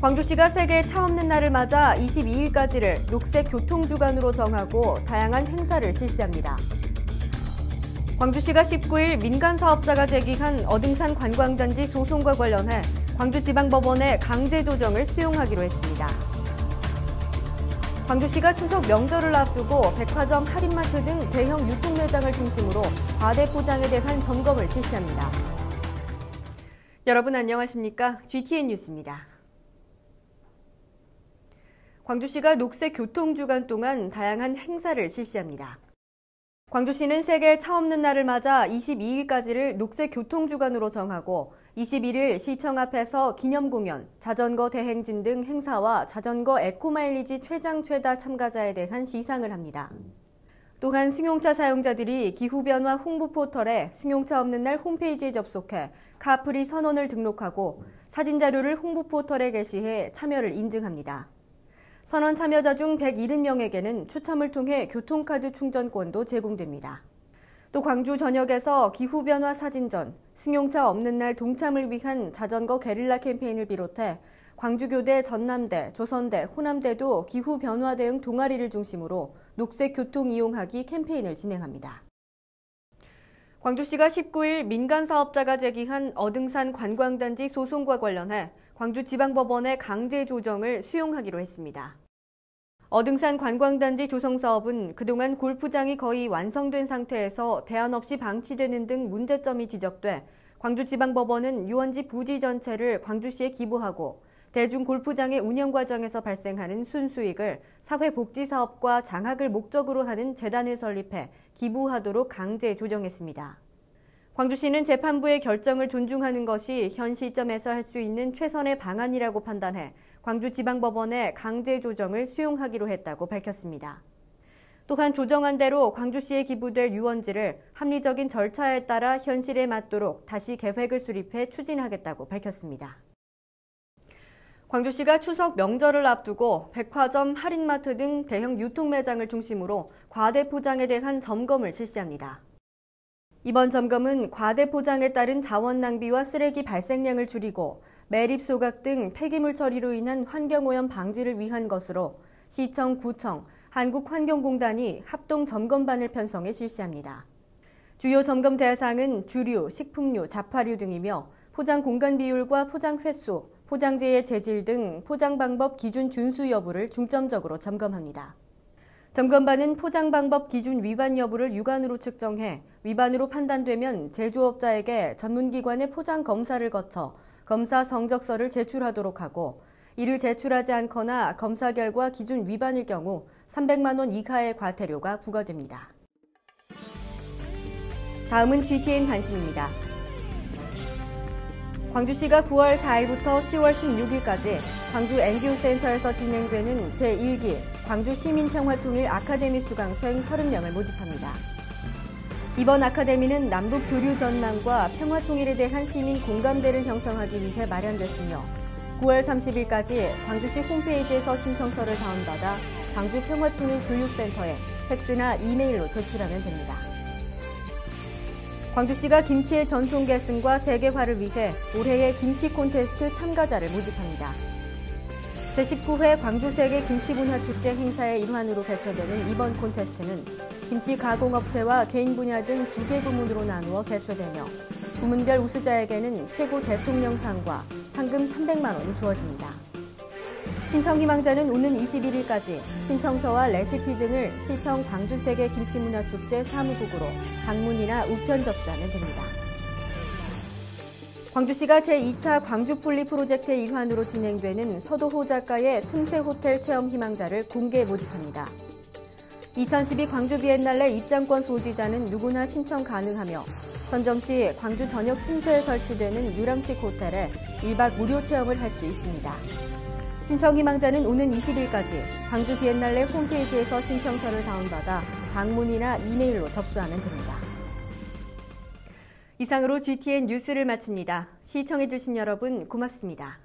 광주시가 세계 차 없는 날을 맞아 22일까지를 녹색 교통주간으로 정하고 다양한 행사를 실시합니다. 광주시가 19일 민간사업자가 제기한 어등산 관광단지 소송과 관련해 광주지방법원에 강제 조정을 수용하기로 했습니다. 광주시가 추석 명절을 앞두고 백화점, 할인마트 등 대형 유통매장을 중심으로 과대 포장에 대한 점검을 실시합니다. 여러분 안녕하십니까? GTN 뉴스입니다. 광주시가 녹색 교통주간 동안 다양한 행사를 실시합니다. 광주시는 세계 차 없는 날을 맞아 22일까지를 녹색 교통주간으로 정하고 21일 시청 앞에서 기념공연, 자전거 대행진 등 행사와 자전거 에코마일리지 최장 최다 참가자에 대한 시상을 합니다. 또한 승용차 사용자들이 기후변화 홍보 포털에 승용차 없는 날 홈페이지에 접속해 카프리 선언을 등록하고 사진 자료를 홍보 포털에 게시해 참여를 인증합니다. 선언 참여자 중 170명에게는 추첨을 통해 교통카드 충전권도 제공됩니다. 또 광주 전역에서 기후변화 사진전, 승용차 없는 날 동참을 위한 자전거 게릴라 캠페인을 비롯해 광주교대, 전남대, 조선대, 호남대도 기후변화 대응 동아리를 중심으로 녹색 교통 이용하기 캠페인을 진행합니다. 광주시가 19일 민간사업자가 제기한 어등산 관광단지 소송과 관련해 광주지방법원에 강제 조정을 수용하기로 했습니다. 어등산 관광단지 조성 사업은 그동안 골프장이 거의 완성된 상태에서 대안 없이 방치되는 등 문제점이 지적돼 광주지방법원은 유원지 부지 전체를 광주시에 기부하고 대중 골프장의 운영 과정에서 발생하는 순수익을 사회복지사업과 장학을 목적으로 하는 재단을 설립해 기부하도록 강제 조정했습니다. 광주시는 재판부의 결정을 존중하는 것이 현 시점에서 할 수 있는 최선의 방안이라고 판단해 광주지방법원에 강제 조정을 수용하기로 했다고 밝혔습니다. 또한 조정안대로 광주시에 기부될 유원지를 합리적인 절차에 따라 현실에 맞도록 다시 계획을 수립해 추진하겠다고 밝혔습니다. 광주시가 추석 명절을 앞두고 백화점, 할인마트 등 대형 유통매장을 중심으로 과대 포장에 대한 점검을 실시합니다. 이번 점검은 과대 포장에 따른 자원 낭비와 쓰레기 발생량을 줄이고 매립 소각 등 폐기물 처리로 인한 환경오염 방지를 위한 것으로 시청, 구청, 한국환경공단이 합동 점검반을 편성해 실시합니다. 주요 점검 대상은 주류, 식품류, 잡화류 등이며 포장 공간 비율과 포장 횟수, 포장재의 재질 등 포장 방법 기준 준수 여부를 중점적으로 점검합니다. 점검반은 포장 방법 기준 위반 여부를 육안으로 측정해 위반으로 판단되면 제조업자에게 전문기관의 포장 검사를 거쳐 검사 성적서를 제출하도록 하고 이를 제출하지 않거나 검사 결과 기준 위반일 경우 300만 원 이하의 과태료가 부과됩니다. 다음은 GTN 단신입니다. 광주시가 9월 4일부터 10월 16일까지 광주 NGO센터에서 진행되는 제1기 광주시민평화통일 아카데미 수강생 30명을 모집합니다. 이번 아카데미는 남북 교류 전망과 평화통일에 대한 시민 공감대를 형성하기 위해 마련됐으며 9월 30일까지 광주시 홈페이지에서 신청서를 다운받아 광주평화통일교육센터에 팩스나 이메일로 제출하면 됩니다. 광주시가 김치의 전통 계승과 세계화를 위해 올해의 김치 콘테스트 참가자를 모집합니다. 제19회 광주세계 김치문화축제 행사의 일환으로 개최되는 이번 콘테스트는 김치 가공업체와 개인 분야 등 2개 부문으로 나누어 개최되며 부문별 우수자에게는 최고 대통령상과 상금 300만 원이 주어집니다. 신청 희망자는 오는 21일까지 신청서와 레시피 등을 시청 광주세계 김치문화축제 사무국으로 방문이나 우편 접수하면 됩니다. 광주시가 제2차 광주폴리 프로젝트의 일환으로 진행되는 서도호 작가의 틈새 호텔 체험 희망자를 공개 모집합니다. 2012 광주 비엔날레 입장권 소지자는 누구나 신청 가능하며 선정 시 광주 전역 틈새에 설치되는 유람식 호텔에 1박 무료 체험을 할 수 있습니다. 신청 희망자는 오는 20일까지 광주 비엔날레 홈페이지에서 신청서를 다운받아 방문이나 이메일로 접수하면 됩니다. 이상으로 GTN 뉴스를 마칩니다. 시청해주신 여러분 고맙습니다.